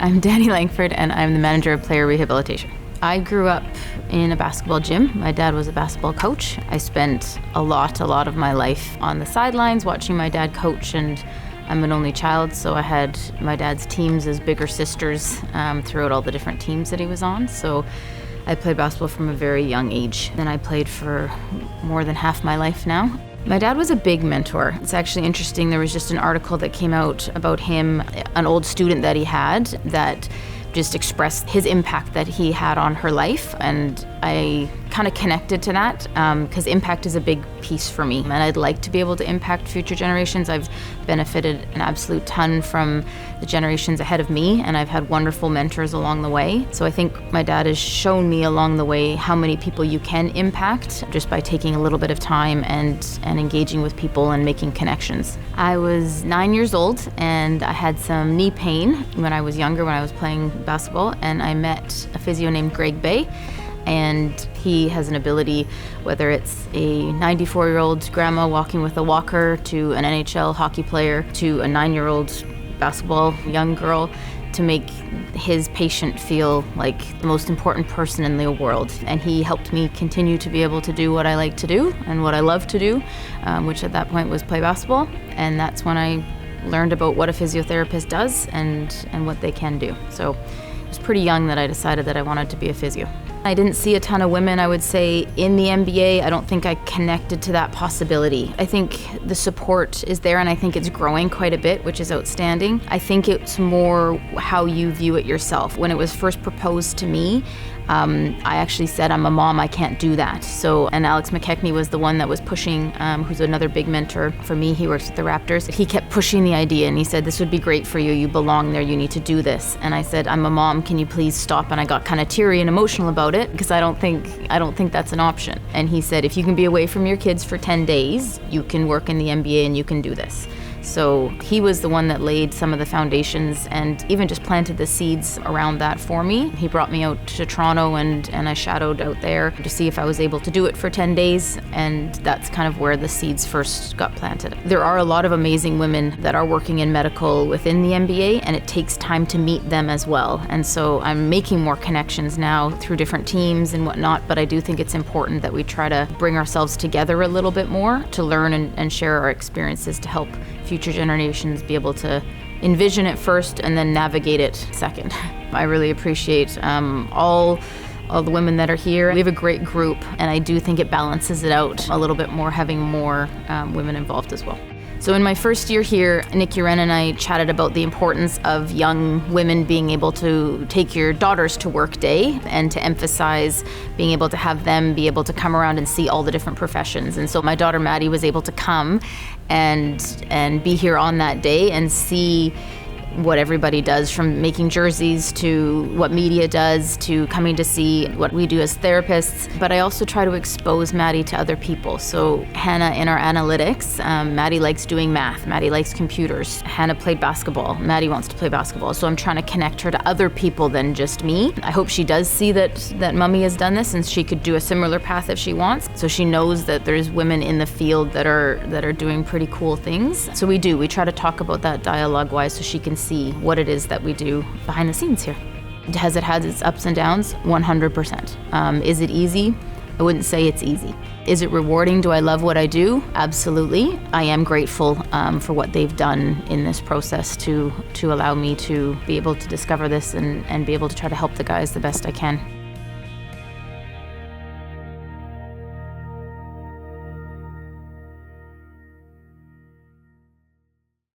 I'm Dani Langford, and I'm the Manager of Player Rehabilitation. I grew up in a basketball gym. My dad was a basketball coach. I spent a lot of my life on the sidelines watching my dad coach, and I'm an only child, so I had my dad's teams as bigger sisters throughout all the different teams that he was on. So I played basketball from a very young age. Then I played for more than half my life now. My dad was a big mentor. It's actually interesting, there was just an article that came out about him, an old student that he had that just expressed his impact that he had on her life, and I kind of connected to that because impact is a big piece for me, and I'd like to be able to impact future generations. I've benefited an absolute ton from the generations ahead of me, and I've had wonderful mentors along the way. So I think my dad has shown me along the way how many people you can impact just by taking a little bit of time and engaging with people and making connections. I was 9 years old and I had some knee pain when I was younger, when I was playing basketball, and I met a physio named Greg Bay. And he has an ability, whether it's a 94-year-old grandma walking with a walker to an NHL hockey player to a 9-year-old basketball young girl, to make his patient feel like the most important person in the world. And he helped me continue to be able to do what I like to do and what I love to do, which at that point was play basketball. And that's when I learned about what a physiotherapist does and what they can do. So it was pretty young that I decided that I wanted to be a physio. I didn't see a ton of women, I would say, in the NBA. I don't think I connected to that possibility. I think the support is there, and I think it's growing quite a bit, which is outstanding. I think it's more how you view it yourself. When it was first proposed to me, I actually said, I'm a mom, I can't do that. And Alex McKechnie was the one that was pushing, who's another big mentor for me. He works with the Raptors. He kept pushing the idea, and he said, this would be great for you. You belong there, you need to do this. And I said, I'm a mom, can you please stop? And I got kind of teary and emotional about it because I don't think that's an option. And he said, if you can be away from your kids for 10 days, you can work in the NBA and you can do this. So he was the one that laid some of the foundations and even just planted the seeds around that for me. He brought me out to Toronto and I shadowed out there to see if I was able to do it for 10 days. And that's kind of where the seeds first got planted. There are a lot of amazing women that are working in medical within the NBA, and it takes time to meet them as well. And so I'm making more connections now through different teams and whatnot, but I do think it's important that we try to bring ourselves together a little bit more to learn and share our experiences to help future generations be able to envision it first and then navigate it second. I really appreciate all the women that are here. We have a great group, and I do think it balances it out a little bit more, having more women involved as well. So in my first year here, Nick Uren and I chatted about the importance of young women being able to take your daughters to work day and to emphasize being able to have them be able to come around and see all the different professions. And so my daughter Maddie was able to come and be here on that day and see what everybody does, from making jerseys to what media does to coming to see what we do as therapists. But I also try to expose Maddie to other people. So Hannah in our analytics, Maddie likes doing math, Maddie likes computers. Hannah played basketball, Maddie wants to play basketball. So I'm trying to connect her to other people than just me. I hope she does see that Mummy has done this and she could do a similar path if she wants. So she knows that there's women in the field that are doing pretty cool things. So we try to talk about that dialogue-wise so she can see what it is that we do behind the scenes here. Has it had its ups and downs? 100%. Is it easy? I wouldn't say it's easy. Is it rewarding? Do I love what I do? Absolutely. I am grateful for what they've done in this process to allow me to be able to discover this and be able to try to help the guys the best I can.